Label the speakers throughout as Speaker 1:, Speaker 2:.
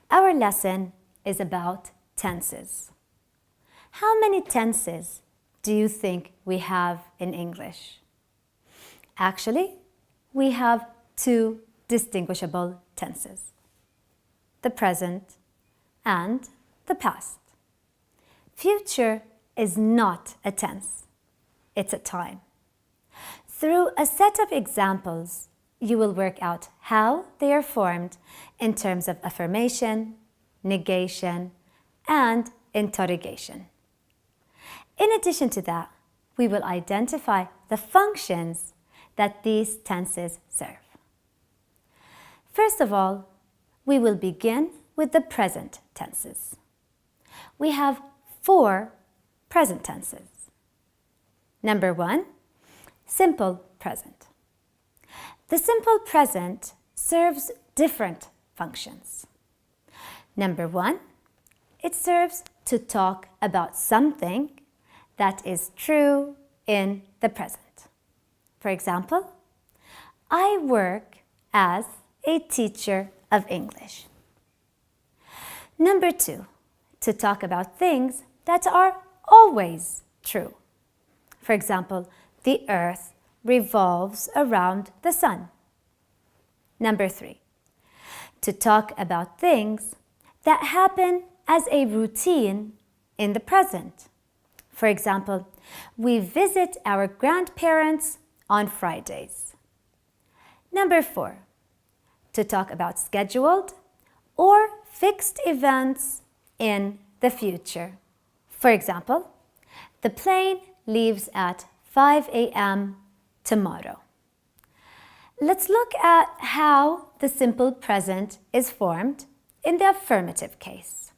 Speaker 1: Our lesson is about tenses. How many tenses do you think we have in English? Actually, we have two distinguishable tenses: the present and the past. Future is not a tense, it's a time. Through a set of examples, you will work out how they are formed in terms of affirmation, negation, and interrogation. In addition to that, we will identify the functions that these tenses serve. First of all, we will begin with the present tenses. We have 4 present tenses. Number 1, simple present. The simple present serves different functions. Number 1, it serves to talk about something that is true in the present. For example, I work as a teacher of English. Number 2, to talk about things that are always true. For example, the earth revolves around the sun. Number 3, to talk about things that happen as a routine in the present. For example, we visit our grandparents on Fridays. Number 4, to talk about scheduled or fixed events in the future. For example, the plane leaves at 5 a.m. tomorrow. Let's look at how the simple present is formed in the affirmative case.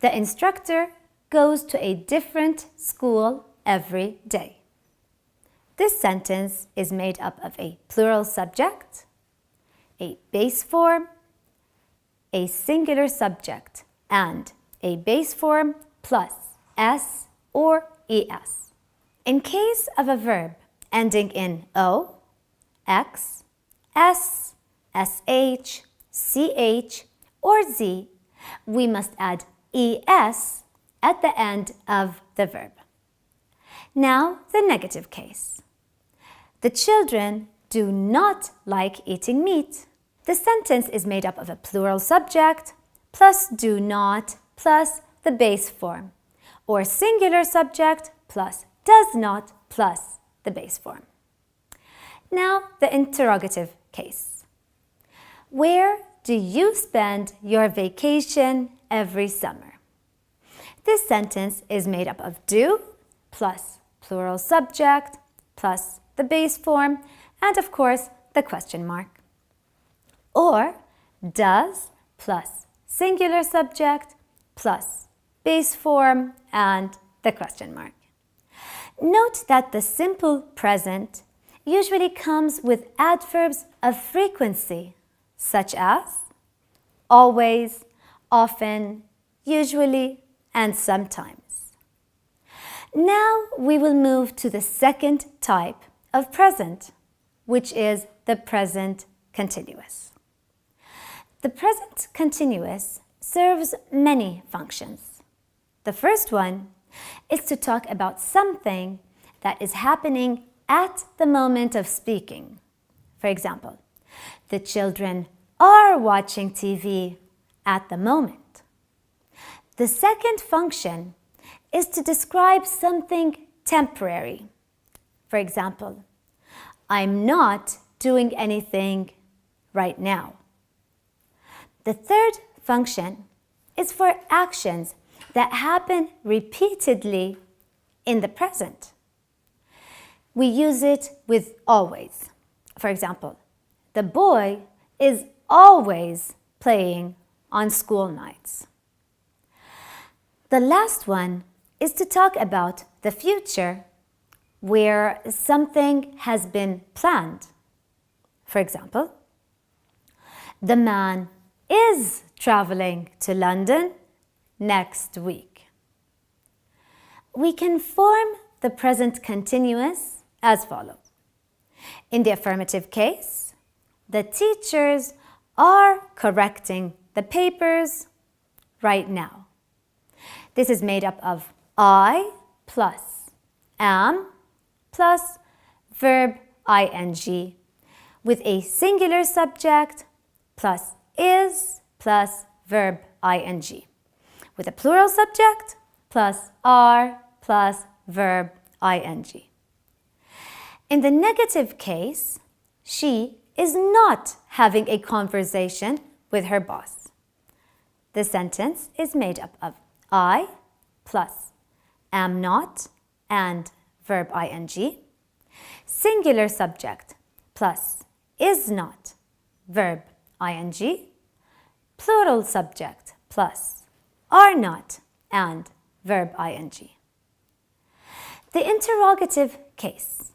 Speaker 1: The instructor goes to a different school every day. This sentence is made up of a plural subject, a base form, a singular subject, and a base form plus s or es. In case of a verb ending in o, x, s, sh, ch, or z, we must add es at the end of the verb. Now, the negative case. The children do not like eating meat. The sentence is made up of a plural subject plus do not plus the base form, or singular subject plus does not plus the base form. Now, the interrogative case. Where do you spend your vacation every summer? This sentence is made up of do plus plural subject plus the base form and, of course, the question mark. Or does plus singular subject plus base form and the question mark. Note that the simple present usually comes with adverbs of frequency, such as always, often, usually, and sometimes. Now we will move to the second type of present, which is the present continuous. The present continuous serves many functions. The first one is to talk about something that is happening at the moment of speaking. For example, the children are watching TV at the moment. The second function is to describe something temporary. For example, I'm not doing anything right now. The third function is for actions that happen repeatedly in the present. We use it with always. For example, the boy is always playing on school nights. The last one is to talk about the future where something has been planned. For example, the man is traveling to London next week. We can form the present continuous as follows. In the affirmative case, the teachers are correcting the papers right now. This is made up of I plus am plus verb ing with a singular subject plus is plus verb ing with a plural subject plus are plus verb ing. In the negative case, she is not having a conversation with her boss. The sentence is made up of I plus am not and verb ing, singular subject plus is not verb ing, plural subject plus are not and verb ing. The interrogative case.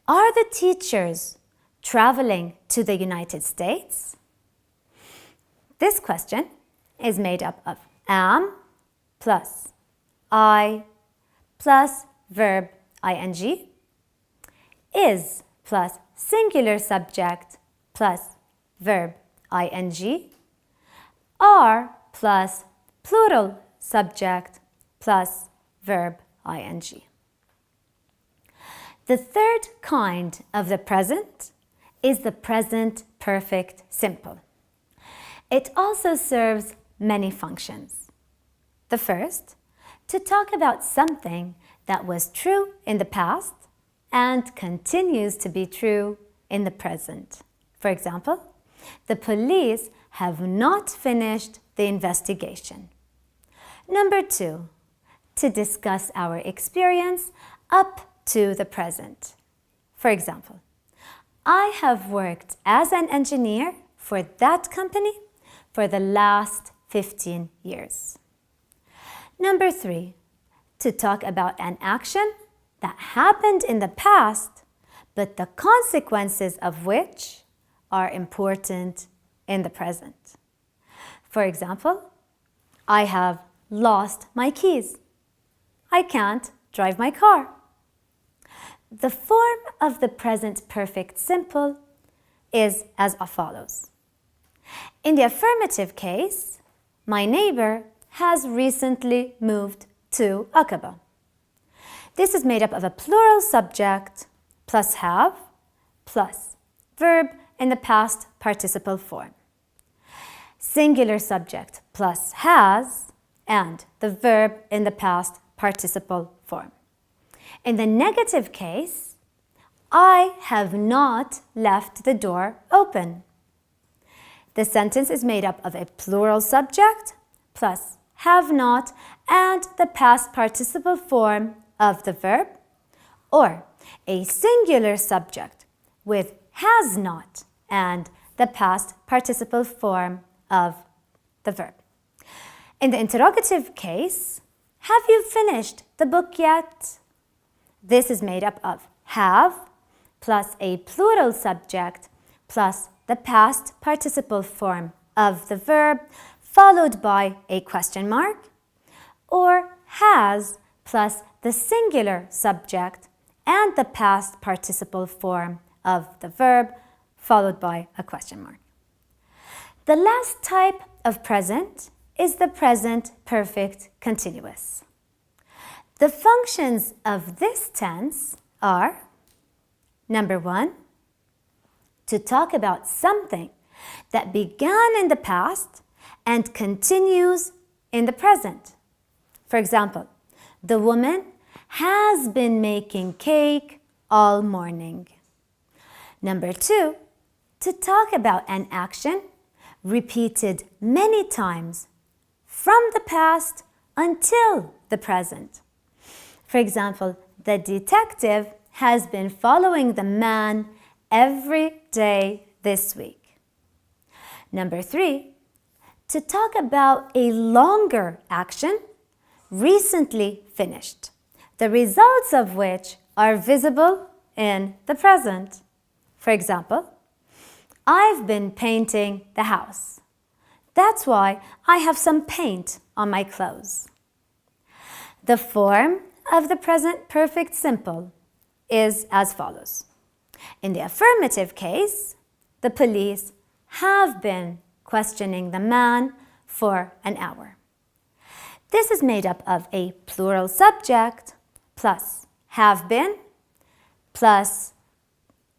Speaker 1: Are the teachers traveling to the United States? This question is made up of am plus I plus verb ing, is plus singular subject plus verb ing, are plus plural subject plus verb ing. The third kind of the present is the present perfect simple. It also serves many functions. The first, to talk about something that was true in the past and continues to be true in the present. For example, the police have not finished the investigation. Number two, to discuss our experience up to the present. For example, I have worked as an engineer for that company for the last 15 years. Number three, to talk about an action that happened in the past, but the consequences of which are important in the present. For example, I have lost my keys. I can't drive my car. The form of the present perfect simple is as follows. In the affirmative case, my neighbor has recently moved to Aqaba. This is made up of a plural subject plus have plus verb in the past participle form. Singular subject plus has and the verb in the past participle form. In the negative case, I have not left the door open. The sentence is made up of a plural subject plus have not and the past participle form of the verb, or a singular subject with has not and the past participle form of the verb. In the interrogative case, have you finished the book yet? This is made up of have plus a plural subject plus the past participle form of the verb followed by a question mark, or has plus the singular subject and the past participle form of the verb followed by a question mark. The last type of present is the present perfect continuous. The functions of this tense are: number one, to talk about something that began in the past and continues in the present. For example, the woman has been making cake all morning. Number two, to talk about an action repeated many times from the past until the present. For example, the detective has been following the man every day this week. Number three, to talk about a longer action recently finished, the results of which are visible in the present. For example, I've been painting the house. That's why I have some paint on my clothes. The form of the present perfect simple is as follows. In the affirmative case, the police have been, questioning the man for an hour. This is made up of a plural subject plus have been plus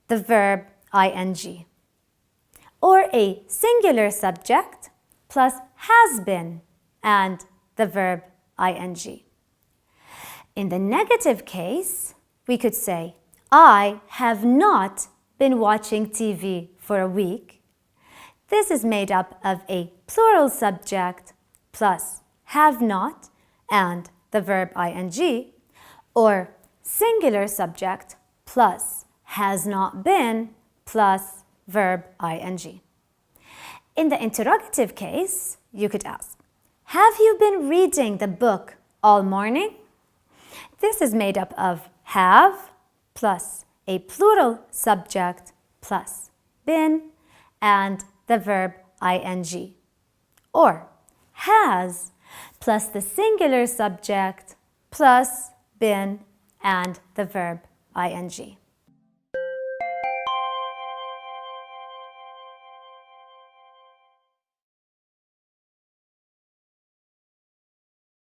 Speaker 1: the verb ing, or a singular subject plus has been and the verb ing. In the negative case, we could say, I have not been watching TV for a week. This is made up of a plural subject plus have not and the verb ing, or singular subject plus has not been plus verb ing. In the interrogative case, you could ask, have you been reading the book all morning? This is made up of have plus a plural subject plus been and the verb ing, or has plus the singular subject plus been and the verb ing.